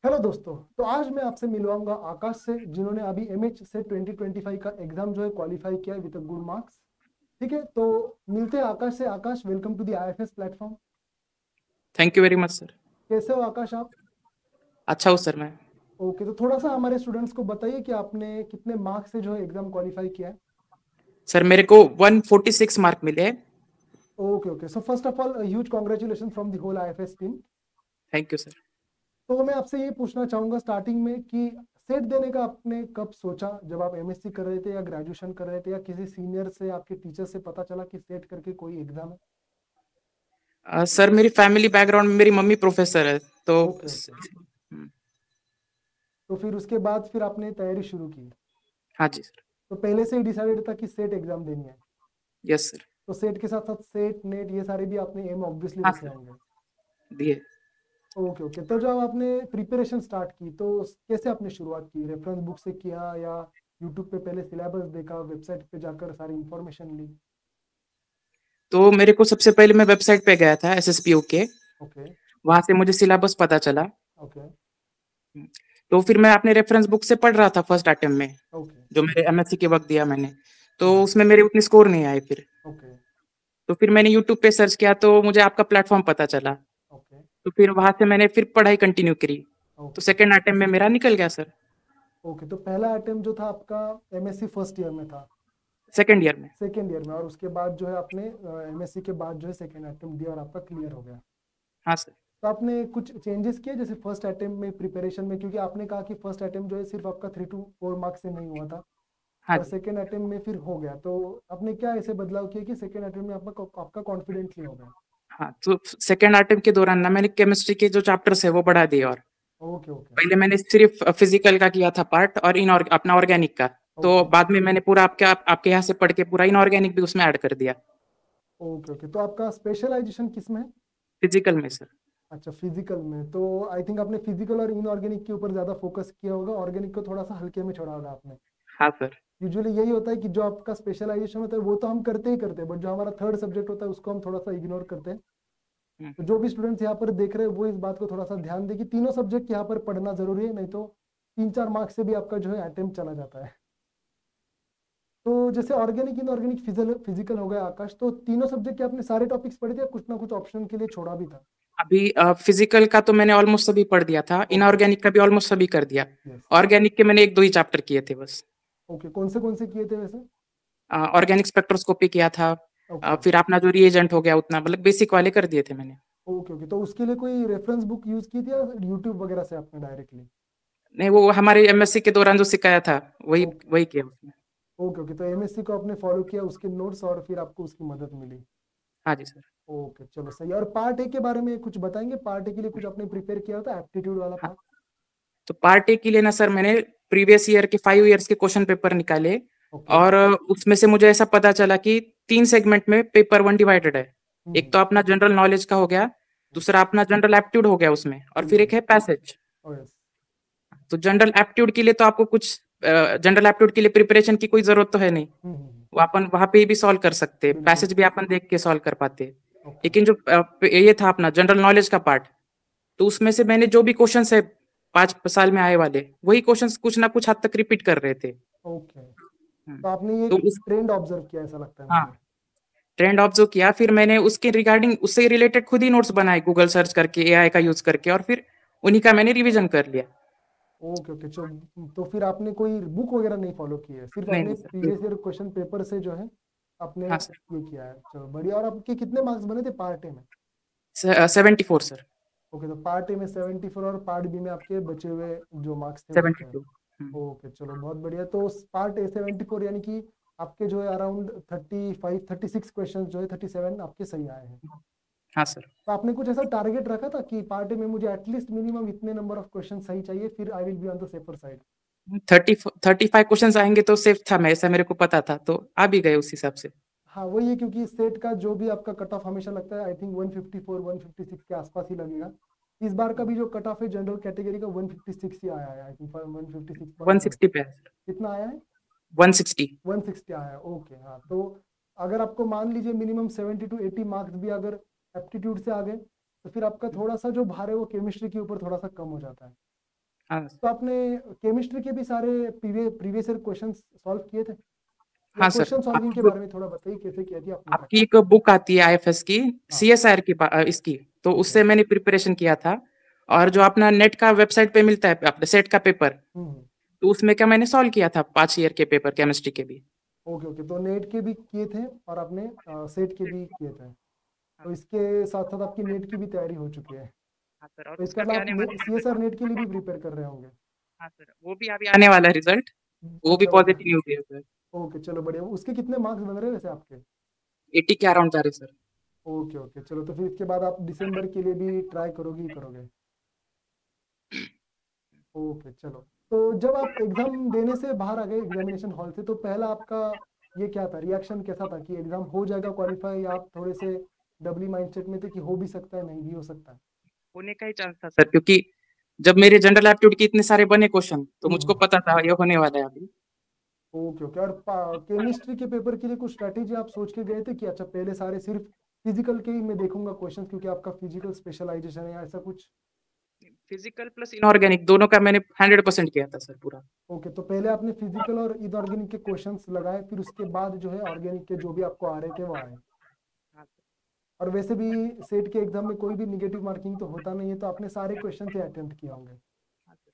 Hello दोस्तों। तो आज मैं आपसे मिलवाऊंगा आकाश से, जिन्होंने अभी एमएच से 2025 का एग्जाम जो है क्वालिफाई किया है विद गुड मार्क्स। ठीक है, तो मिलते हैं आकाश से। Aakash, welcome to the IFS platform. Thank you very much sir. कैसे हो आकाश आप? अच्छा हूँ सर मैं। ओके, तो थोड़ा सा हमारे स्टूडेंट्स को बताइए कि आपने कितने मार्क्स से जो है एग्जाम क्वालिफाई किया है। सर मेरे को 146 मार्क मिले हैं। Okay okay, so first of all huge congratulation from the whole IFS team. Thank you sir. तो मैं आपसे ये पूछना चाहूंगा स्टार्टिंग में कि सेट देने का आपने कब सोचा? जब आप एमएससी कर रहे थे या ग्रेजुएशन कर रहे थे, या किसी सीनियर से, आपके टीचर से पता चला कि सेट करके कोई एग्जाम है? सर मेरी फैमिली बैकग्राउंड में मेरी मम्मी प्रोफेसर है तो ओके ओके, तो फिर उसके बाद फिर आपने तैयारी शुरू की? हाँ जी सर। तो पहले से ही डिसाइडेड था कि सेट एग्जाम देनी है? Yes sir. तो सेट के साथ साथ सेट नेट ये सारे भी आपने एम ऑब्वियसली हाँ रखे सर। होंगे? दिए। ओके ओके, तो जब आपने प्रिपरेशन स्टार्ट की तो कैसे आपने शुरुआत की? रेफरेंस बुक से किया, या यूट्यूब पे पहले सिलेबस देखा, वेबसाइट पे जाकर सारी इंफॉर्मेशन ली? तो मेरे को सबसे पहले मैं वेबसाइट पे गया था एसएसपीयू के। ओके वहां से मुझे सिलेबस पता चला। ओके तो फिर मैं अपने रेफरेंस बुक से पढ़ रहा था फर्स्ट अटेम्प्ट में, ओके। जो मेरे एमएससी के वक्त दिया मैंने। तो हम्म, उसमें मेरे उतने स्कोर नहीं आए फिर। ओके तो फिर मैंने यूट्यूब पे सर्च किया तो मुझे आपका प्लेटफॉर्म पता चला। ओके तो फिर वहां से मैंने फिर पढ़ाई कंटिन्यू करी। तो ओके सेकेंड अटेम्प्ट में मेरा निकल गया सर। ओके। तो पहला अटेम्प्ट जो था आपका एमएससी फर्स्ट ईयर में था? सेकेंड ईयर में। सेकेंड ईयर में, और उसके बाद जो है आपने एमएससी के बाद जो है सेकेंड अटेम्प्ट दिया और आपका क्लियर हो गया? हाँ सर। तो आपने कुछ चेंजेस किए जैसे फर्स्ट अटेम्प्ट में प्रिपरेशन में? क्योंकि आपने कहा कि फर्स्ट अटेम्प्ट जो है सिर्फ आपका 3 to 4 मार्क्स से नहीं हुआ था, हाँ और जी। सेकेंड अटेम्प्ट में फिर हो गया। तो आपने क्या ऐसे बदलाव किए कि सेकेंड अटेम्प्ट में आपका कॉन्फिडेंटली हो गया? हाँ, तो सेकेंड अटेम्प्ट के दौरान ना मैंने केमिस्ट्री के जो चैप्टर्स है वो बढ़ा दिए। और ओके ओके पहले मैंने सिर्फ फिजिकल का किया था पार्ट और अपना ऑर्गेनिक का। तो ओके बाद में मैंने पूरा आपके यहाँ से पढ़ के पूरा इनऑर्गेनिक भी उसमें ऐड कर दिया। Okay okay. तो आपका स्पेशलाइजेशन किस में है? फिजिकल में सर। अच्छा, फिजिकल में। तो आई थिंक आपने फिजिकल और इनऑर्गेनिक के ऊपर ज़्यादा फोकस किया होगा, ऑर्गेनिक को थोड़ा सा हल्के में छोड़ा होगा आपने। हाँ सर। यूजुअली यही होता है कि जो आपका स्पेशलाइजेशन होता है वो तो हम करते ही करते हैं, बट जो हमारा थर्ड सब्जेक्ट होता है उसको हम थोड़ा सा इग्नोर करते हैं। हम्म। तो जो भी स्टूडेंट्स यहाँ पर देख रहे हैं वो इस बात को थोड़ा सा ध्यान दें कि तीनों सब्जेक्ट यहाँ पर पढ़ना जरूरी है, नहीं तो 3-4 मार्क्स से भी आपका जो है अटेम्प्ट चला जाता है। तो जैसे ऑर्गेनिक इनऑर्गेनिक फिजिकल हो गया आकाश, तो तीनों सब्जेक्ट के आपने सारे टॉपिक्स पढ़े थे या कुछ ना कुछ ऑप्शन के लिए छोड़ा भी था? अभी फिजिकल का तो मैंने ऑलमोस्ट सभी पढ़ दिया था, ओके। इनऑर्गेनिक का भी ऑलमोस्ट सभी कर दिया। यस। ऑर्गेनिक के मैंने एक दो ही चैप्टर किए थे बस। ओके, कौन से किए थे वैसे? ऑर्गेनिक स्पेक्ट्रोस्कोपी किया था। ओके फिर अपना जो रिएजेंट हो गया उतना मतलब बेसिक वाले कर दिए थे मैंने। Okay okay. तो उसके लिए कोई रेफरेंस बुक यूज की थी या यूट्यूब वगैरह से आपने डायरेक्टली? नहीं, वो हमारे एमएससी के दौरान जो सिखाया था वही ओके वही किया उसमें। Okay okay. तो एमएससी को आपने फॉलो किया, उसके नोट्स, और फिर आपको उसकी मदद मिली? हाँ जी सर। ओके, चलो सही है। और पार्ट ए के बारे में कुछ बताएंगे? पार्ट ए के लिए कुछ आपने प्रिपेयर किया होता, एप्टीट्यूड वाला हाँ, पार्ट? तो पार्ट ए के लिए ना सर मैंने प्रीवियस ईयर के 5 ईयर्स के क्वेश्चन पेपर निकाले। ओके। और उसमें से मुझे ऐसा पता चला कि 3 सेगमेंट में पेपर वन डिवाइडेड है। एक हम्म। तो अपना जनरल नॉलेज का हो गया, दूसरा अपना जनरल एप्टीट्यूड हो गया उसमें, और फिर बिल्कुल। एक है पैसेज। ओ यस। तो जनरल एप्टीट्यूड के लिए तो आपको कुछ जनरल एप्टीट्यूड के लिए प्रिपरेशन की कोई जरूरत तो है नहीं। हम्म। वो अपन वहां पे भी सॉल्व कर सकते, बिल्कुल। पैसेज भी अपन देख के सॉल्व कर पाते। ओके लेकिन जो ये था अपना जनरल नॉलेज का पार्ट, तो उसमें से मैंने जो भी क्वेश्चंस है 5 साल में आए वाले, वही क्वेश्चंस कुछ ना कुछ हद तक रिपीट कर रहे थे। ओके। हम्म। तो आपने ये तो उस ट्रेंड ऑब्जर्व किया ऐसा लगता है हाँ, मुझे। ट्रेंड ऑब्जर्व किया, फिर मैंने उसके रिगार्डिंग उससे रिलेटेड खुद ही नोट्स बनाए गूगल सर्च करके, एआई का यूज करके, और फिर उन्हीं का मैंने रिवीजन कर लिया। Okay okay. तो फिर आपने कोई बुक वगैरह नहीं फॉलो की है, सिर्फ नहीं आपने नहीं sir. Previous year question paper से जो है आपने हाँ सर। ये किया है? चलो बढ़िया। और आपके कितने मार्क्स बने थे पार्ट ए में? 74 सर। ओके, तो पार्ट ए में 74 और पार्ट बी में आपके बचे हुए जो मार्क्स थे वो थे? 72। ओके, चलो बहुत बढ़िया। तो पार्ट ए 74, यानी कि आपके जो है अराउंड 36 क्वेश्चन जो है 37 आपके सही आए हैं। हाँ सर। तो आपने कुछ ऐसा टारगेट रखा था कि पार्ट ए में मुझे एटलीस्ट मिनिमम इतने नंबर ऑफ क्वेश्चन सही चाहिए, फिर I will be on the safer side? 35 question आएंगे तो सेफ था, मैं ऐसा मेरे को पता था, तो आ भी गए उस हिसाब से। हाँ वही है, क्योंकि सेट का जो भी आपका कट ऑफ हमेशा लगता है आई थिंक 154 156 के आसपास ही लगेगा। इस बार का भी जो कट ऑफ है जनरल कैटेगरी का 156 ही आया है, आई थिंक 156.5। 160 पे है सर। कितना आया है? 160। 160 आया है। ओके हाँ, तो अगर आपको मान लीजिए मिनिमम 70 to 80 मार्क्स भी अगर एप्टीट्यूड से आ गए, तो फिर आपका थोड़ा सा जो भार है वो केमिस्ट्री के ऊपर थोड़ा सा कम हो जाता है। हाँ तो आपने केमिस्ट्री के भी सारे प्रीवियस ईयर क्वेश्चंस सॉल्व किए थे, या हाँ सर। क्वेश्चन सॉल्विंग के आपकी बारे में थोड़ा बताइए कैसे किया थी आपने आपकी प्रैक्टिस? एक बुक आती है आईएफएस की, हाँ। सीएसआर की इसकी, तो ओके। उससे मैंने प्रिपरेशन किया था। और जो अपना नेट का वेबसाइट पे मिलता है अपने सेट का पेपर, हम्म। तो उसमें क्या मैंने सॉल्व किया था 5 ईयर के पेपर केमिस्ट्री के भी। ओके ओके, तो नेट के भी किए थे और आपने सेट के भी किए थे, हाँ तो सर। इसके साथ साथ आपकी नेट की भी तैयारी हो चुकी है। हाँ सर, और तो इसके उसका भी बाद आने आप वाला है। सीएसआर नेट के लिए भी प्रिपेयर कर रहे होंगे? हाँ सर, वो भी अभी आने वाला है रिजल्ट। वो भी अच्छा ओके। पॉजिटिव न्यूज है सर। ओके चलो बढ़िया, उसके कितने मार्क्स बन रहे हैं वैसे आपके? 80 के अराउंड जा रहे सर। ओके ओके चलो, तो फिर इसके बाद आप दिसंबर के लिए भी ट्राई करोगे ही करोगे? ओके चलो। तो जब आप एग्जाम देने से बाहर आ गए एग्जामिनेशन हॉल से, तो पहला आपका ये क्या था, रिएक्शन कैसा था कि एग्जाम हो जाएगा क्वालिफाई, या आप थोड़े से डबली माइंडसेट में थे कि हो भी सकता है नहीं भी हो सकता है? होने का ही चांस था सर, क्योंकि जब मेरे जनरल एप्टीट्यूड के इतने सारे बने क्वेश्चन, तो मुझको हम्म। पता था ये होने वाला है अभी। ओके ओके, और केमिस्ट्री के पेपर के लिए कुछ स्ट्रैटेजी आप सोच के गए थे कि अच्छा पहले सारे सिर्फ फिजिकल के ही मैं देखूंगा क्वेश्चंस, क्योंकि आपका फिजिकल स्पेशलाइजेशन है, ऐसा कुछ? फिजिकल प्लस इनऑर्गेनिक दोनों का मैंने 100% किया था सर पूरा। ओके, तो पहले आपने फिजिकल और इनऑर्गेनिक के क्वेश्चंस लगाए, फिर उसके बाद जो है ऑर्गेनिक के जो भी आपको आ रहे थे वो आए। हाँ सर। और वैसे भी सेट के एग्जाम में कोई भी निगेटिव मार्किंग तो होता नहीं है, तो आपने सारे क्वेश्चन से अटेम्प्ट किए होंगे। हाँ सर।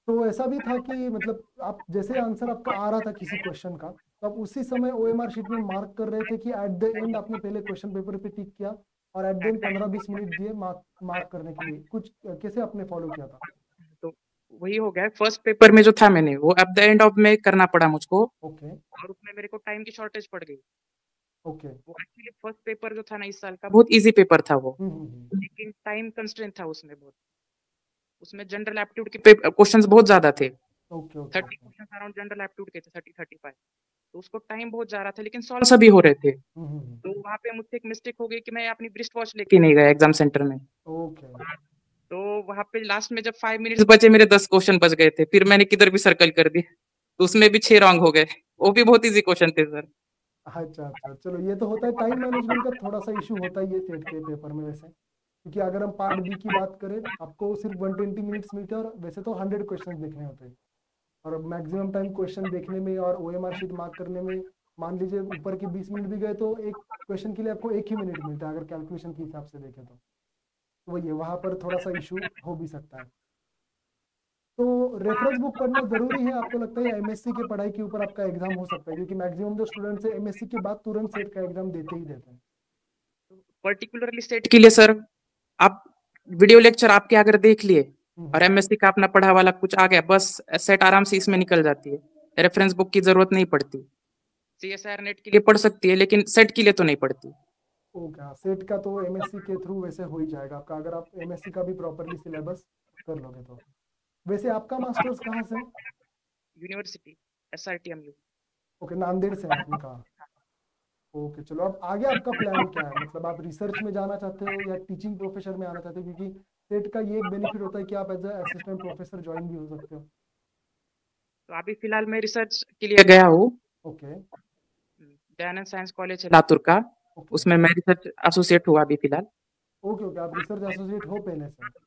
तो ऐसा भी था कि मतलब आप जैसे आंसर आपका आ रहा था किसी क्वेश्चन का, तो आप उसी समय ओएमआर शीट में मार्क कर रहे थे कि एट द एंड आपने पहले क्वेश्चन पेपर पे टिक किया, और एट द एंड 15-20 मिनट दिए मार्क मार्क करने के लिए, कुछ कैसे आपने फॉलो किया था? तो वही हो गया, फर्स्ट पेपर में जो था मैंने वो एट द एंड ऑफ में करना पड़ा मुझको। ओके और उसमें मेरे को टाइम की शॉर्टेज पड़ गई। ओके। वो एक्चुअली फर्स्ट पेपर जो था ना इस साल का, बहुत इजी पेपर था वो, हम्म। लेकिन टाइम कंस्ट्रेंट था उसमें बहुत। उसमें जनरल एप्टीट्यूड के क्वेश्चंस बहुत ज्यादा थे। Okay okay 30 okay. Question around general aptitude के थे, 30-35। तो उसको टाइम बहुत जा रहा था, लेकिन सॉल्व सभी हो रहे थे। हम्म। तो वहां पे मुझसे एक मिस्टेक हो गई कि मैं अपनी ब्रिस्ट वॉच लेके नहीं गया एग्जाम सेंटर में। ओके। तो वहां पे लास्ट में जब 5 मिनट्स बचे, मेरे 10 क्वेश्चन बच गए थे, फिर मैंने किधर भी सर्कल कर दिए, तो उसमें भी 6 रॉन्ग हो गए। वो भी बहुत इजी क्वेश्चन थे सर। अच्छा अच्छा चलो, ये तो होता है, टाइम मैनेजमेंट का थोड़ा सा इशू होता ही है सेट के पेपर में वैसे, क्योंकि अगर हम पार्ट बी की बात करें, आपको सिर्फ 120 मिनट्स मिलते हैं, और वैसे तो 100 क्वेश्चन देखने होते हैं, और मैक्सिमम टाइम क्वेश्चन देखने में और ओएमआर शीट मार्क करने में, मान लीजिए ऊपर के 20 मिनट भी गए तो एक क्वेश्चन के लिए आपको 1 ही मिनट मिलता है, अगर कैलकुलेशन के हिसाब से देखें तो वही है, वहां पर थोड़ा सा इशू हो भी सकता है। तो रेफरेंस बुक पढ़ना जरूरी है आपको लगता है, या एमएससी के पढ़ाई के ऊपर आपका एग्जाम हो सकता है, क्योंकि मैक्सिमम जो स्टूडेंट्स है एमएससी के बाद तुरंत सेट का एग्जाम देते ही देते हैं? पर्टिकुलरली सेट के लिए सर, आप वीडियो लेक्चर आपके अगर देख लिए और हम्म। एमएससी का अपना पढ़ा वाला कुछ आ गया, बस सेट आराम से इसमें निकल जाती है। रेफरेंस बुक की जरूरत नहीं पड़ती। सीएसआर नेट के लिए पढ़ सकती है, लेकिन सेट के लिए तो नहीं पड़ती। ओके हाँ, सेट का तो एमएससी के थ्रू वैसे हो ही जाएगा आपका, अगर आप एमएससी का भी प्रॉपरली सिलेबस कर लोगे तो। वैसे आपका मास्टर्स कहाँ से है? यूनिवर्सिटी, एसआरटीएमयू। ओके, नांदेड़ से है आपने कहा। ओके चलो, अब आगे आपका प्लान क्या है, मतलब आप रिसर्च में जाना चाहते हो या टीचिंग प्रोफेशन में आना चाहते हो, क्योंकि सेट का ये एक बेनिफिट होता है कि आप एज असिस्टेंट प्रोफेसर ज्वाइन भी हो सकते हो। तो अभी फिलहाल मैं रिसर्च के लिए गया हूँ। ओके दयानंद साइंस कॉलेज है लातूर का, ओके उसमें मैं रिसर्च एसोसिएट हुआ अभी फिलहाल। ओके। ओके, आप रिसर्च एसोसिएट हो पहले से?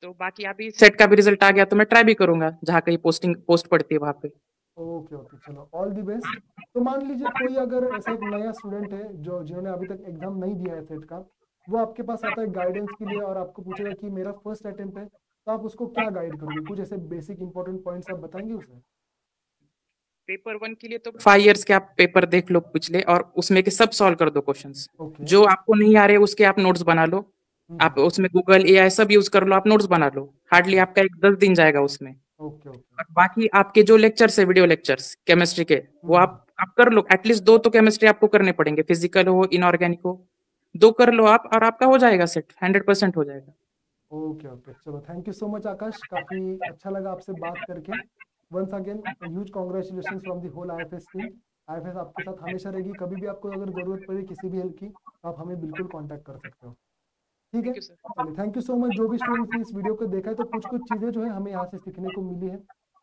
तो बाकी अभी सेट का भी रिजल्ट आ गया तो मैं ट्राई भी करूंगा, जहाँ कहीं पोस्ट पड़ती है वहां पे। ओके ओके चलो, ऑल दी बेस्ट। तो मान लीजिए कोई अगर ऐसा एक नया स्टूडेंट है जो जिन्होंने अभी तक एग्जाम नहीं दिया है सेट का, वो आपके पास आता है गाइडेंस के लिए और आपको पूछेगा कि मेरा फर्स्ट अटेम्प्ट है, तो आप उसको क्या गाइड करोगे, कुछ ऐसे बेसिक इंपॉर्टेंट पॉइंट्स आप बताएंगे उसे? पेपर 1 के लिए तो 5 इयर्स के आप पेपर देख लो पिछले, और उसमें के सब सॉल्व कर दो क्वेश्चंस। ओके। जो आपको नहीं आ रहे उसके आप नोट्स बना लो। आप हम्म। उसमें गूगल एआई सब यूज कर लो, आप नोट्स बना लो। हार्डली ओके आपका एक 10 दिन जाएगा उसमें। Okay okay. और बाकी आपके जो लेक्चर्स है, वीडियो लेक्चर्स केमिस्ट्री के, वो हम्म। आप कर लो। एटलीस्ट 2 तो केमिस्ट्री आपको करने पड़ेंगे, फिजिकल हो इनऑर्गेनिक हो। 2 कर लो आप, और आपका हो जाएगा सेट, 100% हो जाएगा। ओके ओके चलो, thank you so much Akash, काफ़ी अच्छा लगा आपसे बात करके। Once again huge congratulation from the whole IFS team. IFS आपके साथ हमेशा रहेगी, कभी भी आपको अगर ज़रूरत पड़े किसी भी हेल्प की, तो आप हमें बिल्कुल कांटेक्ट कर सकते हो। ठीक है, थैंक यू सर। चलिए थैंक यू सो मच। जो भी स्टूडेंट्स ने इस वीडियो को देखा है, तो कुछ कुछ चीज़ें जो है हमें यहाँ से सीखने को मिली है।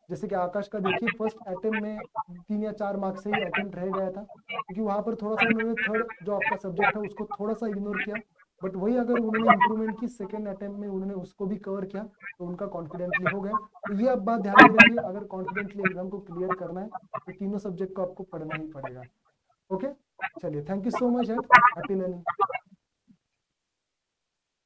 जैसे कि आकाश का देखिए, फर्स्ट अटेम्प्ट में 3 या 4 मार्क्स से ही अटेम्प्ट रह गया था, क्योंकि वहाँ पर थोड़ा सा उन्होंने थर्ड जो आपका सब्जेक्ट है उसको थोड़ा सा इग्नोर किया, बट वही अगर उन्होंने इंप्रूवमेंट की सेकेंड अटेम्प्ट में, उन्होंने उसको भी कवर किया तो उनका कॉन्फिडेंटली हो गया। तो ये आप बात ध्यान में रखिए, अगर कॉन्फिडेंटली एग्जाम को क्लियर करना है तो तीनों सब्जेक्ट को आपको पढ़ना ही पड़ेगा। ओके, चलिए, thank you so much at happy learning.